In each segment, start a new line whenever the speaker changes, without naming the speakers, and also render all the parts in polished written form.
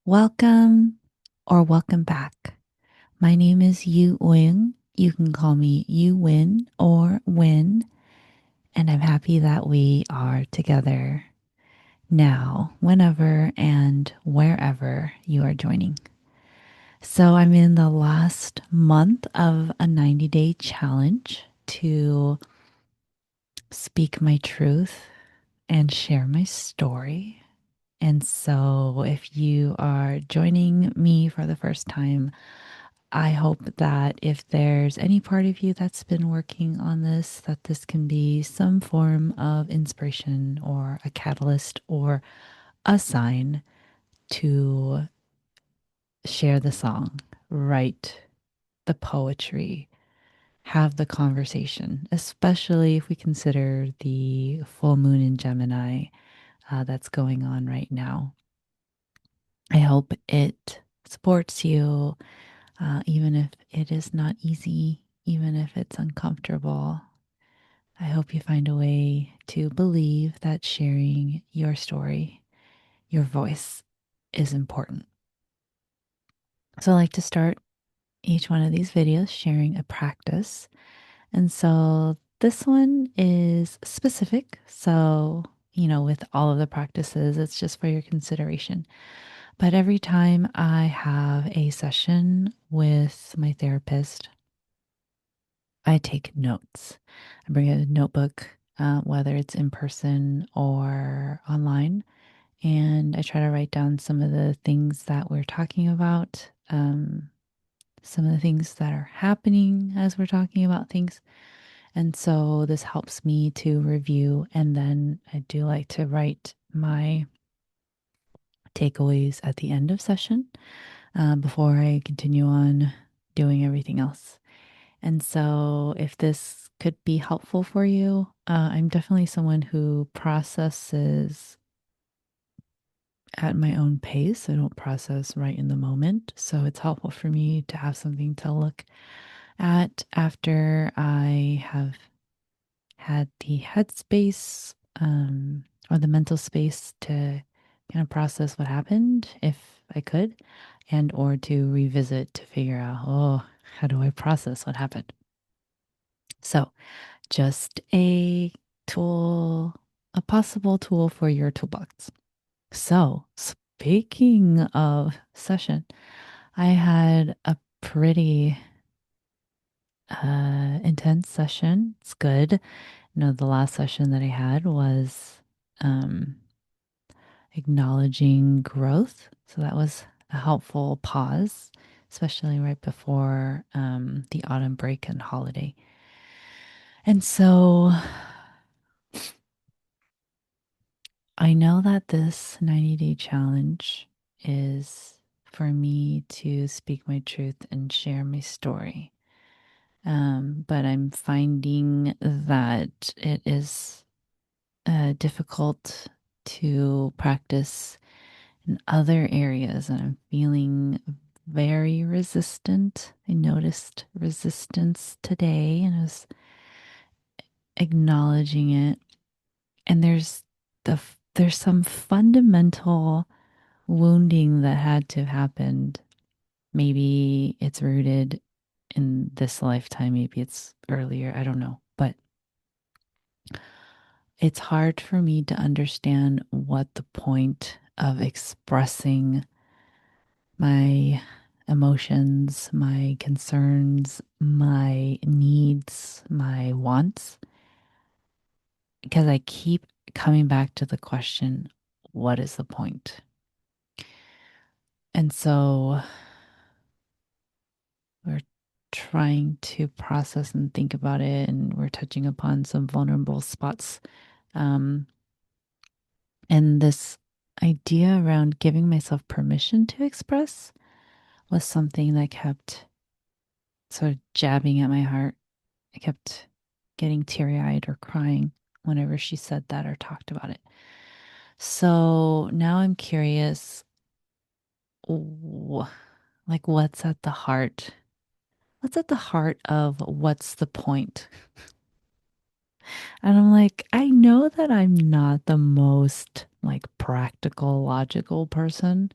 Welcome or welcome back. My name is Yu Wing. You can call me Yu Win or Win, and I'm happy that we are together now, whenever and wherever you are joining. So, I'm in the last month of a 90-day challenge to speak my truth and share my story. And so, if you are joining me for the first time, I hope that if there's any part of you that's been working on this, that this can be some form of inspiration or a catalyst or a sign to share the song, write the poetry, have the conversation, especially if we consider the full moon in Gemini that's going on right now. I hope it supports you, even if it is not easy, even if it's uncomfortable. I hope you find a way to believe that sharing your story, your voice, is important. So, I like to start each one of these videos sharing a practice. And so, this one is specific. So, with all of the practices, it's just for your consideration. But every time I have a session with my therapist, I take notes. I bring a notebook, whether it's in person or online, and I try to write down some of the things that we're talking about, some of the things that are happening as we're talking about things. And so this helps me to review, and then I do like to write my takeaways at the end of session before I continue on doing everything else. And so, if this could be helpful for you, I'm definitely someone who processes at my own pace. I don't process right in the moment. So, it's helpful for me to have something to look at after I have had the headspace or the mental space to kind of process what happened, if I could, and or to revisit to figure out, oh, how do I process what happened? So, just a tool, a possible tool for your toolbox. So, speaking of session, I had a pretty intense session. It's good. The last session that I had was um, acknowledging growth. So, that was a helpful pause, especially right before the autumn break and holiday. And so, I know that this 90-day challenge is for me to speak my truth and share my story. But I'm finding that it is difficult to practice in other areas, and I'm feeling very resistant. I noticed resistance today and I was acknowledging it. And there's some fundamental wounding that had to have happened. Maybe it's rooted in this lifetime, maybe it's earlier, I don't know. But it's hard for me to understand what the point of expressing my emotions, my concerns, my needs, my wants, because I keep coming back to the question, what is the point? And so we're trying to process and think about it, and we're touching upon some vulnerable spots. Um, and this idea around giving myself permission to express was something that kept sort of jabbing at my heart. I kept getting teary eyed or crying whenever she said that or talked about it. So now I'm curious, wh- like, what's at the heart? What's at the heart of what's the point? And I'm like, I know that I'm not the most like practical, logical person.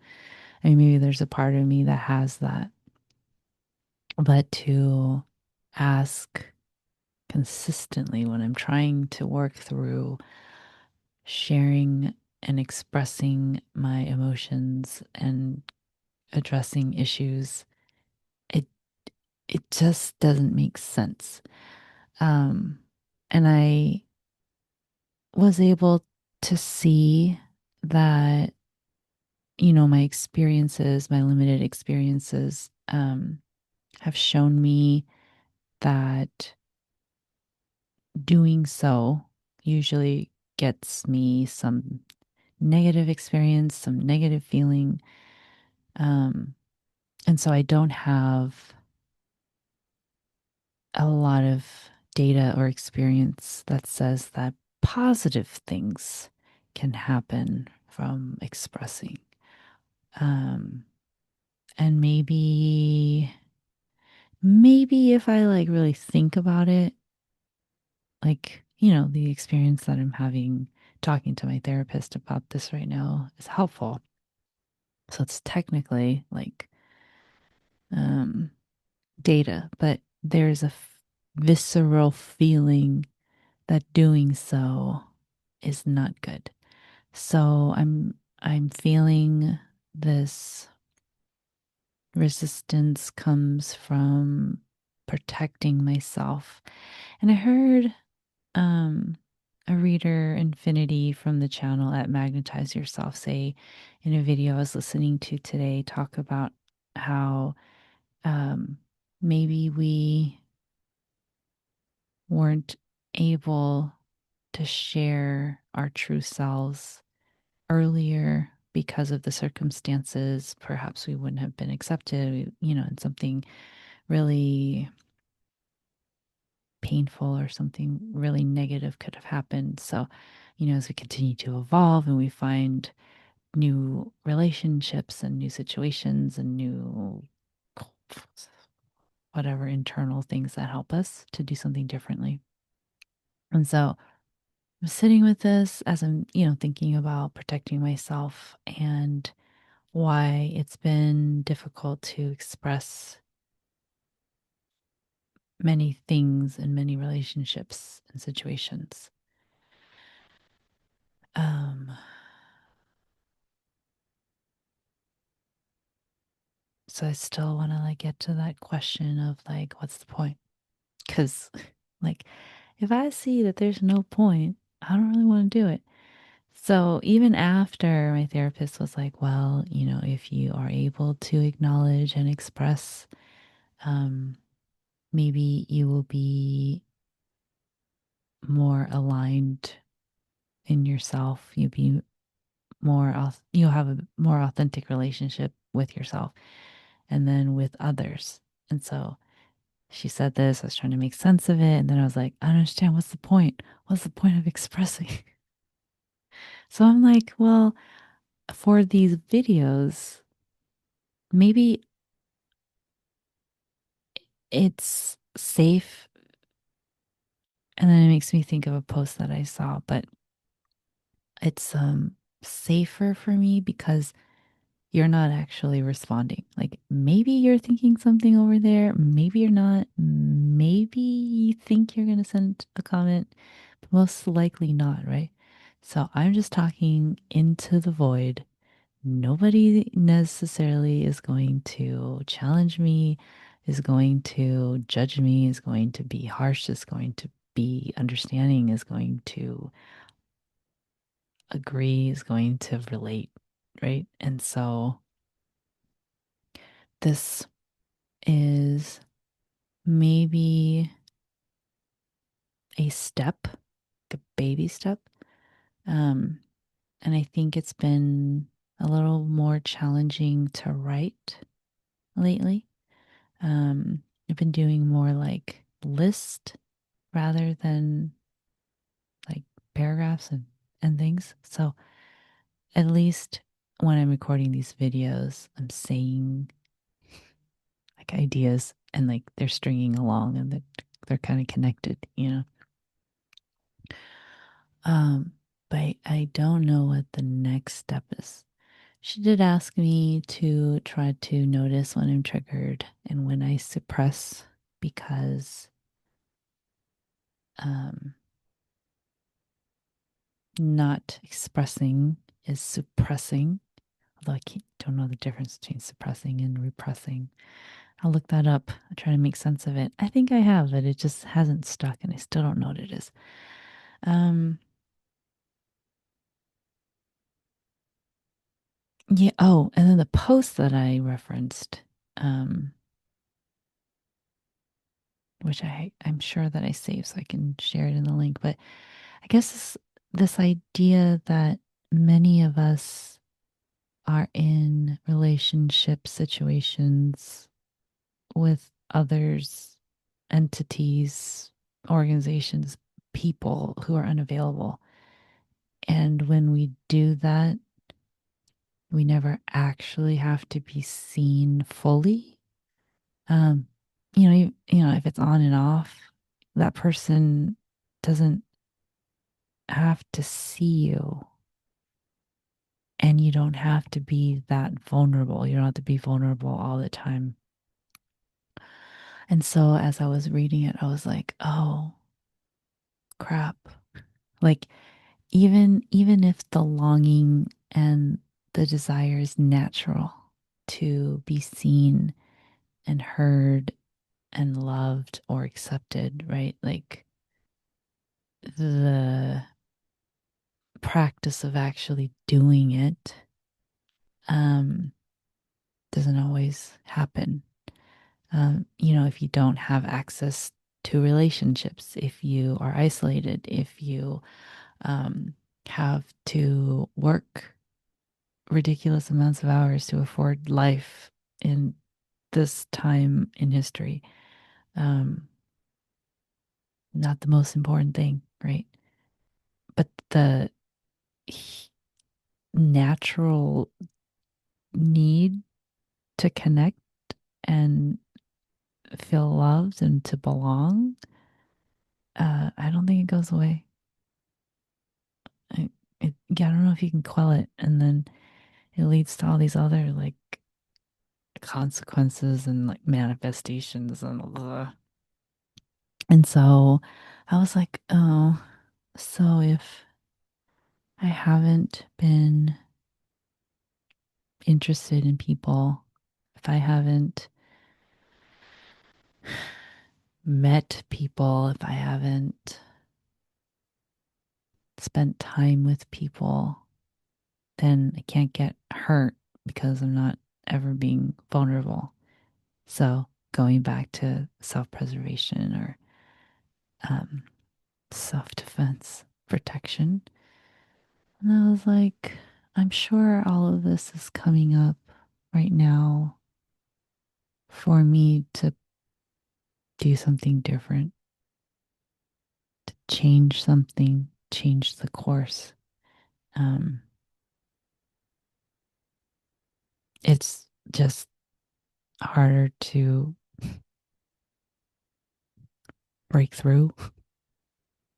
I mean, maybe there's a part of me that has that, but to ask consistently when I'm trying to work through sharing and expressing my emotions and addressing issues, it it just doesn't make sense. Um, and I was able to see that, my experiences, my limited experiences, have shown me that doing so usually gets me some negative experience, some negative feeling. Um, and so I don't have a lot of data or experience that says that positive things can happen from expressing. Um, and maybe if I like really think about it, like, the experience that I'm having talking to my therapist about this right now is helpful. So it's technically like um, data, but there's a visceral feeling that doing so is not good. So I'm feeling this resistance comes from protecting myself. And I heard um a reader Infinity from the channel at Magnetize Yourself say in a video I was listening to today talk about how um maybe we weren't able to share our true selves earlier because of the circumstances. Perhaps we wouldn't have been accepted, and something really painful or something really negative could have happened. So, as we continue to evolve and we find new relationships and new situations and new whatever internal things that help us to do something differently. And so I'm sitting with this as I'm, thinking about protecting myself and why it's been difficult to express many things in many relationships and situations. Um, so I still want to like get to that question of like, what's the point? Because like, if I see that there's no point, I don't really want to do it. So even after my therapist was like, well, if you are able to acknowledge and express, um, maybe you will be more aligned in yourself. You'll have a more authentic relationship with yourself and then with others. And so she said this, I was trying to make sense of it. And then I was like, I don't understand. What's the point? What's the point of expressing? So I'm like, well, for these videos, maybe it's safe. And then it makes me think of a post that I saw, but it's safer for me because you're not actually responding. Like maybe you're thinking something over there, maybe you're not, maybe you think you're going to send a comment, but most likely not, right? So I'm just talking into the void. Nobody necessarily is going to challenge me, is going to judge me, is going to be harsh, is going to be understanding, is going to agree, is going to relate, right? And so this is maybe a step, a baby step. Um, and I think it's been a little more challenging to write lately. I've been doing more like list rather than like paragraphs and things. So at least when I'm recording these videos, I'm saying like ideas and like they're stringing along and they're kind of connected. Um, but I don't know what the next step is. She did ask me to try to notice when I'm triggered and when I suppress because um, not expressing is suppressing. Although don't know the difference between suppressing and repressing. I'll look that up. I'll try to make sense of it. I think I have, but it just hasn't stuck and I still don't know what it is. Um, yeah. Oh, and then the post that I referenced, um, which I'm sure that I saved so I can share it in the link. But I guess this idea that many of us are in relationship situations with others, entities, organizations, people who are unavailable. And when we do that, we never actually have to be seen fully. Um, if it's on and off, that person doesn't have to see you and you don't have to be that vulnerable. You don't have to be vulnerable all the time. And so as I was reading it, I was like, oh, crap. Like even if the longing and the desire is natural to be seen and heard and loved or accepted, right? Like the practice of actually doing it um, doesn't always happen. If you don't have access to relationships, if you are isolated, if you um, have to work ridiculous amounts of hours to afford life in this time in history, um, not the most important thing, right? But the natural need to connect and feel loved and to belong, I don't think it goes away. Yeah, I don't know if you can quell it, and then it leads to all these other like consequences and like manifestations and so I was like, oh, so if I haven't been interested in people, if I haven't met people, if I haven't spent time with people, then I can't get hurt because I'm not ever being vulnerable. So going back to self-preservation or um, self-defense, protection. And I was like, I'm sure all of this is coming up right now for me to do something different, to change something, change the course. Um, it's just harder to break through.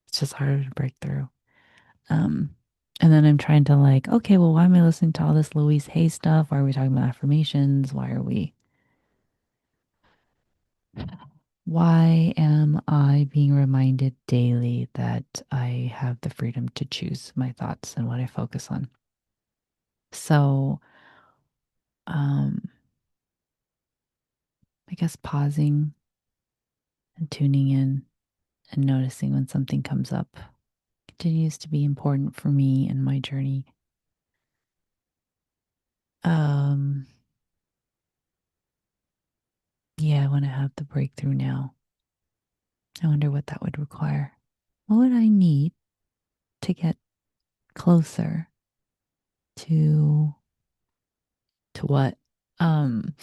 It's just harder to break through. Um, and then I'm trying to like, okay, well, why am I listening to all this Louise Hay stuff? Why are we talking about affirmations? Why am I being reminded daily that I have the freedom to choose my thoughts and what I focus on? So, um, I guess pausing and tuning in and noticing when something comes up continues to be important for me in my journey. Um, yeah, I want to have the breakthrough now. I wonder what that would require. What would I need to get closer to what? Um,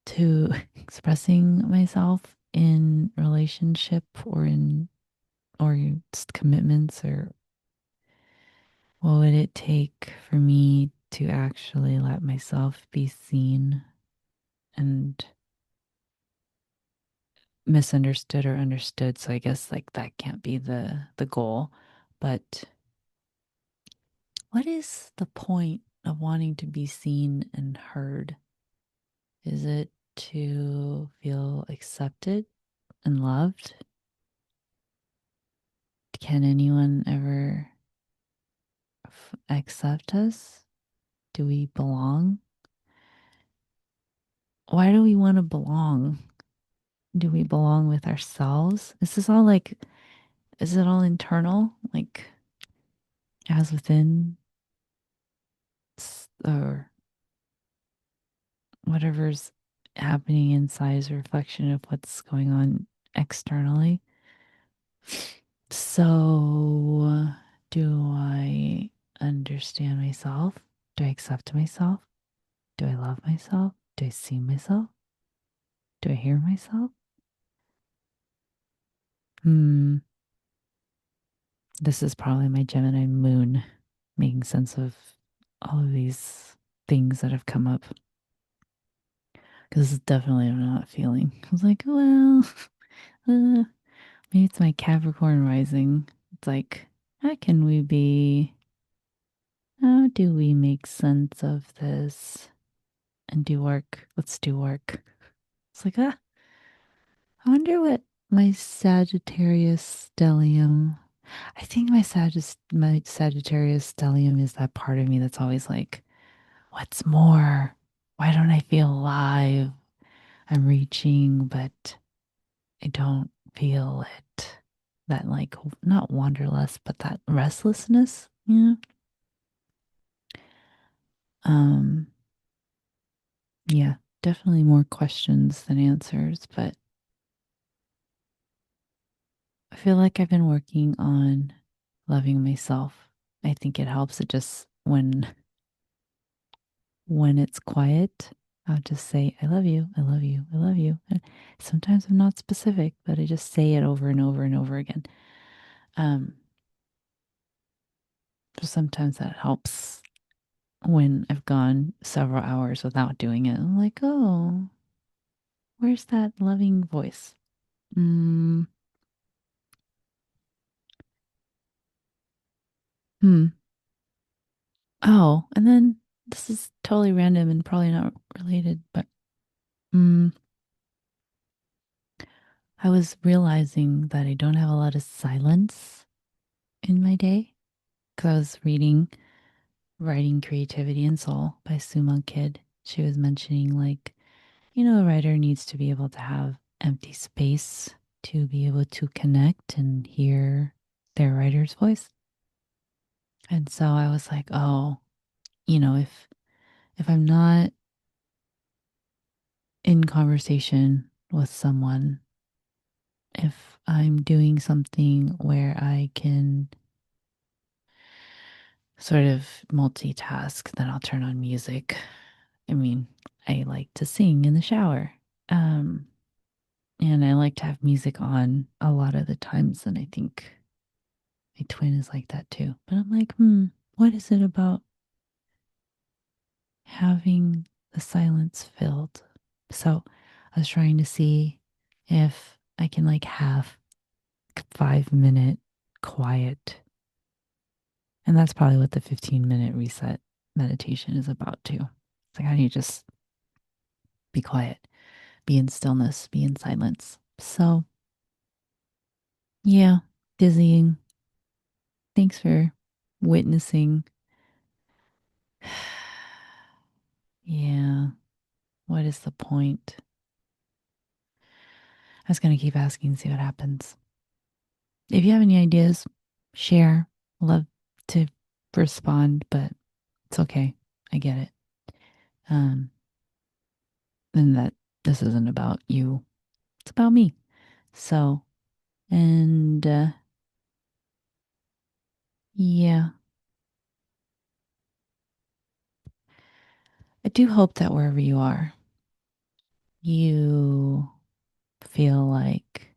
to expressing myself in relationship or just commitments, or what would it take for me to actually let myself be seen and misunderstood or understood? So I guess like that can't be the goal, but what is the point? of wanting to be seen and heard? Is it to feel accepted and loved? Can anyone ever accept us? Do we belong? Why do we want to belong? Do we belong with ourselves? Is this all like, is it all internal? Like, as within, or whatever's happening inside is a reflection of what's going on externally? So, do I understand myself? Do I accept myself? Do I love myself? Do I see myself? Do I hear myself? Hmm. This is probably my Gemini moon making sense of all of these things that have come up. Because this is definitely I'm not feeling. I was like, well, uh, maybe it's my Capricorn rising. It's like, how can we be? How do we make sense of this and do work? Let's do work. It's like, I wonder what my Sagittarius stellium. I think my Sagittarius stellium is that part of me that's always like, what's more? Why don't I feel alive? I'm reaching, but I don't feel it. That like not wanderlust, but that restlessness. Yeah. Um, yeah, definitely more questions than answers, but I feel like I've been working on loving myself. I think it helps it just when it's quiet, I'll just say, I love you, I love you, I love you. And sometimes I'm not specific, but I just say it over and over and over again. Um, so sometimes that helps when I've gone several hours without doing it. I'm like, oh, where's that loving voice? Mm, hmm. Oh, and then this is totally random and probably not related, but mm, I was realizing that I don't have a lot of silence in my day because I was reading Writing Creativity and Soul by Sue Monk Kidd. She was mentioning, like, a writer needs to be able to have empty space to be able to connect and hear their writer's voice. And so I was like, oh, if I'm not in conversation with someone, if I'm doing something where I can sort of multitask, then I'll turn on music. I mean, I like to sing in the shower. Um, and I like to have music on a lot of the times. And I think my twin is like that too. But I'm like, what is it about having the silence filled? So I was trying to see if I can like have 5 minute quiet. And that's probably what the 15-minute reset meditation is about too. It's like, how do you just be quiet, be in stillness, be in silence? So, yeah, dizzying. Thanks for witnessing. Yeah, what is the point? I was going to keep asking, see what happens. If you have any ideas, share. Love to respond, but it's okay. I get it. Um, and that this isn't about you, it's about me. So, and yeah, I do hope that wherever you are, you feel like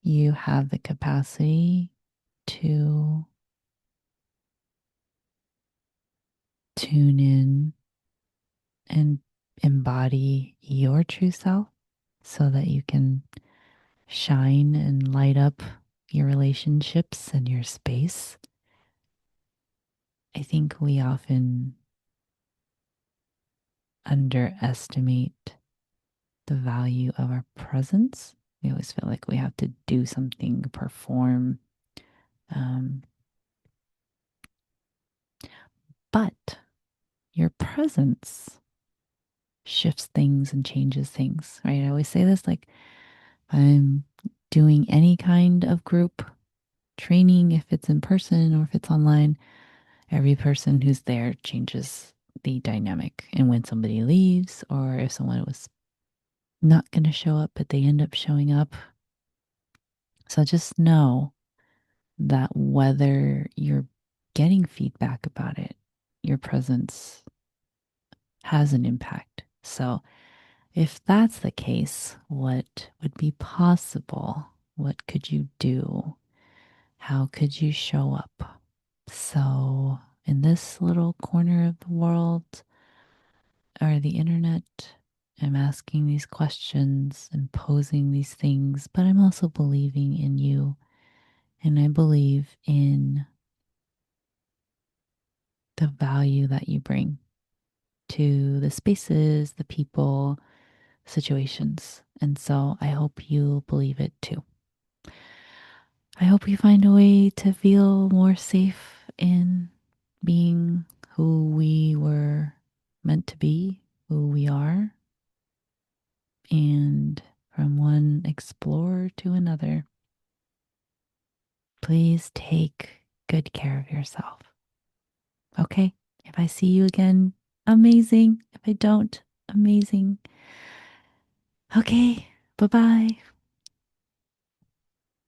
you have the capacity to tune in and embody your true self so that you can shine and light up your relationships and your space I think we often underestimate the value of our presence. We always feel like we have to do something, perform. Um, but your presence shifts things and changes things, right? I always say this like, I'm doing any kind of group training, if it's in person or if it's online, every person who's there changes the dynamic. And when somebody leaves, or if someone was not going to show up, but they end up showing up. So just know that whether you're getting feedback about it, your presence has an impact. So if that's the case, what would be possible? What could you do? How could you show up? So, in this little corner of the world or the internet, I'm asking these questions and posing these things, but I'm also believing in you. And I believe in the value that you bring to the spaces, the people, situations. And so I hope you believe it too. I hope you find a way to feel more safe in being who we were meant to be, who we are, and from one explorer to another. Please take good care of yourself. Okay? If I see you again, amazing. If I don't, amazing. Okay, bye bye.